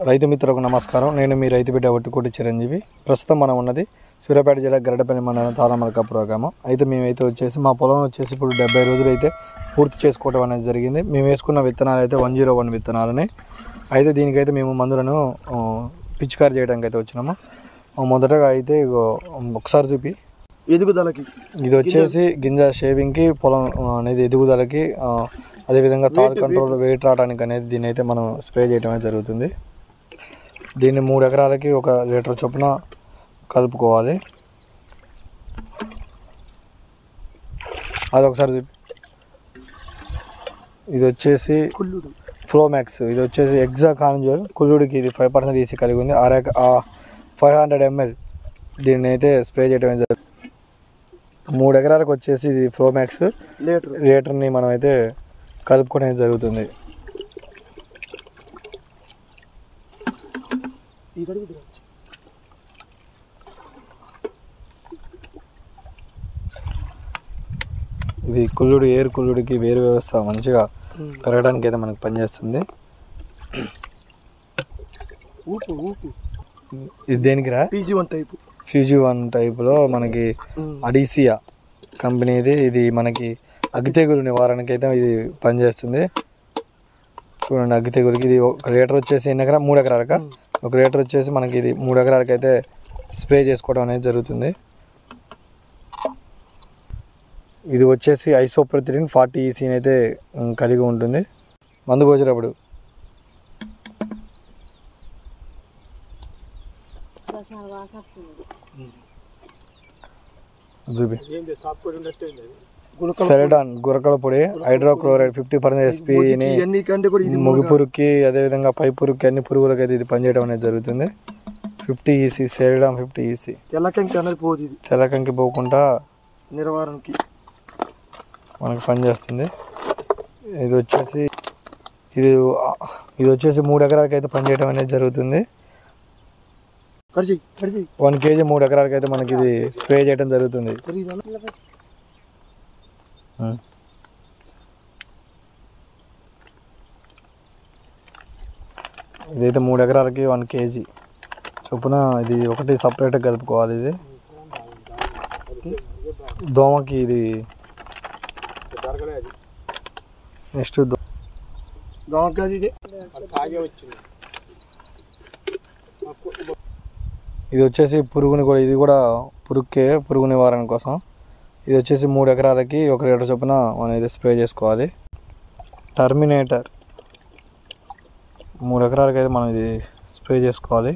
రైతు మిత్రులకు నమస్కారం. నేను మీ రైతు బిడ్డ ఒట్టుకోటి చిరంజీవి. ప్రస్తుతం మనం ఉన్నది సూర్యాపేట జిల్లా గరడపల్లి మండలం తాళమలకాపురం గ్రామం. అయితే మేమైతే వచ్చేసి మా పొలం వచ్చేసి ఇప్పుడు 70 రోజులు అయితే పూర్తి చేసుకోవడం అనేది జరిగింది. మేము వేసుకున్న విత్తనాలు అయితే 101 విత్తనాలని. అయితే దీనికైతే మేము మందులను పిచికారి చేయడానికి అయితే వచ్చినాము. మొదటగా అయితే ఒకసారి చూపి ఎదుగుదలకి ఇది వచ్చేసి గింజ షేవింగ్కి, పొలం అనేది ఎదుగుదలకి, అదేవిధంగా తాల్ కంట్రోల్ వెయిట్ రావడానికి అనేది దీన్ని అయితే మనం స్ప్రే చేయడం అనేది జరుగుతుంది. దీన్ని 3 ఎకరాలకి 1 లీటర్ చొప్పున కలుపుకోవాలి. అదొకసారి ఇది వచ్చేసి ఫ్లోమాక్స్, ఇది వచ్చేసి ఎగ్జా కాన్జోల్ కుళ్ళుడికి ఇది 5% ఈసీ కలిగి ఉంది. 500 ml దీన్ని అయితే స్ప్రే చేయడం జరుగుతుంది. 3 ఎకరాలకు వచ్చేసి ఇది ఫ్లోమాక్స్ లీటర్ని మనం అయితే కలుపుకునేది జరుగుతుంది. ఇది ఏరు కుళ్ళుడికి వేరు వ్యవస్థ మంచిగా పెరగడానికి అయితే మనకు పనిచేస్తుంది. ఇది దేనికి రా? PG1 టైపులో మనకి అడిసియా కంపెనీది. ఇది మనకి అగ్గి తెగులు నివారణకి అయితే ఇది పనిచేస్తుంది. చూడండి, అగ్గి తెగులకి ఇది 1 లీటర్ వచ్చేసి 3 ఎకరాలక 1 లీటర్ వచ్చేసి మనకి ఇది 3 ఎకరాలకి అయితే స్ప్రే చేసుకోవడం అనేది జరుగుతుంది. ఇది వచ్చేసి ఐసోప్రొతిలిన్ 40 ECని అయితే కలిగి ఉంటుంది. మందు పోసేటప్పుడు చూపి సెరడాన్ గురకల పొడి, హైడ్రోక్లోరైడ్ 50% SPని ముగి పురుగుకి, అదేవిధంగా పై పురుగుకి, అన్ని పురుగులకి అయితే ఇది పనిచేయడం అనేది జరుగుతుంది. 50 EC సెరడాన్ 50 EC తెల్లకంకి పోకుండా నిర్వహణకి మనకు పనిచేస్తుంది. ఇది వచ్చేసి 3 ఎకరాలకి అయితే పనిచేయడం అనేది జరుగుతుంది. 1 kg 3 ఎకరాలకి అయితే మనకి ఇది స్ప్రే చేయడం జరుగుతుంది. ఇదైతే 3 ఎకరాలకి 1 kg చొప్పున ఇది ఒకటి సపరేట్గా కలుపుకోవాలి. ఇది దోమకి ఇది నెక్స్ట్ ఇది వచ్చేసి పురుగుని కూడా, ఇది కూడా పురుగు నివారణ కోసం. ఇది వచ్చేసి 3 ఎకరాలకి 1 లీటర్ చొప్పున మనం ఇది స్ప్రే చేసుకోవాలి. టర్మినేటర్ 3 ఎకరాలకి అయితే మనం ఇది స్ప్రే చేసుకోవాలి.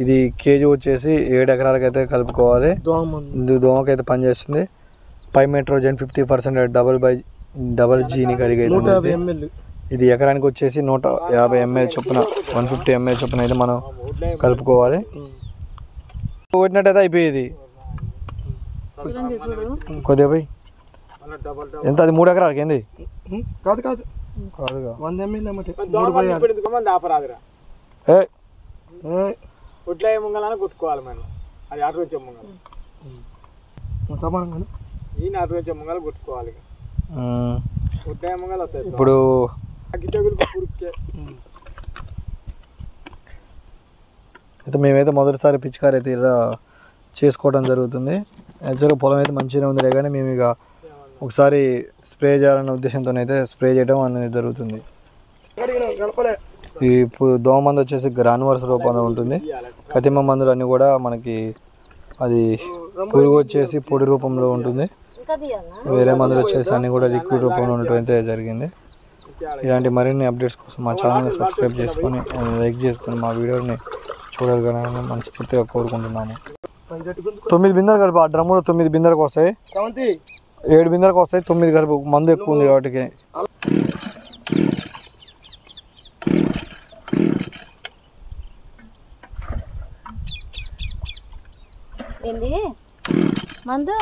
ఇది కేజీ వచ్చేసి 7 ఎకరాలకి అయితే కలుపుకోవాలి. దోమకైతే పనిచేస్తుంది. పైమెట్రోజన్ 50% డబల్ జీని కలిగి ఇది ఎకరానికి వచ్చేసి 150 ml చొప్పున 150 ml చొప్పున అయితే మనం కలుపుకోవాలి. కొట్టినట్టయితే అయిపోయేది కొద్దిగా పోయి ఎంత, అది 3 ఎకరాలకి ఏంది కాదుగా 100 ml కొట్టుకోవాలి మనం. అది అటు వచ్చే ముంగల సమానంగా ఈ నాటు వచ్చే ముంగల కొట్టుకోవాలి. ఇప్పుడు అయితే మేమైతే మొదటిసారి పిచికారి అయితే ఇలా చేసుకోవడం జరుగుతుంది. యాక్చువల్గా పొలం అయితే మంచిగానే ఉంది, కానీ మేము ఇక ఒకసారి స్ప్రే చేయాలనే ఉద్దేశంతో అయితే స్ప్రే చేయడం అనేది జరుగుతుంది. ఈ దోమ మందు వచ్చేసి గ్రాన్యులర్స్ రూపంలో ఉంటుంది. కతిమ మందులు అన్నీ కూడా మనకి అది పురుగు వచ్చేసి పొడి రూపంలో ఉంటుంది. వేరే మందులు వచ్చేసి అన్నీ కూడా లిక్విడ్ రూపంలో ఉండటం అయితే జరిగింది. ఇలాంటి మరిన్ని అప్డేట్స్ కోసం మా ఛానల్ని సబ్స్క్రైబ్ చేసుకొని లైక్ చేసుకొని మా వీడియోని చూడగలని మనస్ఫూర్తిగా కోరుకుంటున్నాము. 9 బిందెలు కలిపి ఆ డ్రమ్ములో 9 బిందెలకు వస్తాయి, 7 బిందెలకు వస్తాయి. 9 కలిపి మందు ఎక్కువ ఉంది కాబట్టి మందు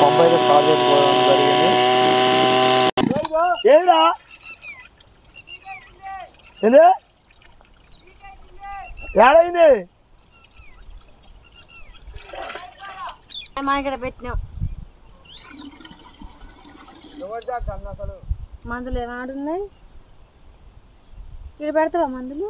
పంప్ అయితే స్టార్ట్ చేసుకోవడం జరిగింది. ఏదిరా ఏంది ఏడైంది మన ఇక్కడ పెట్టినాం మందులు ఏమాడున్నాయి ఇక్కడ పెడతావా మందులు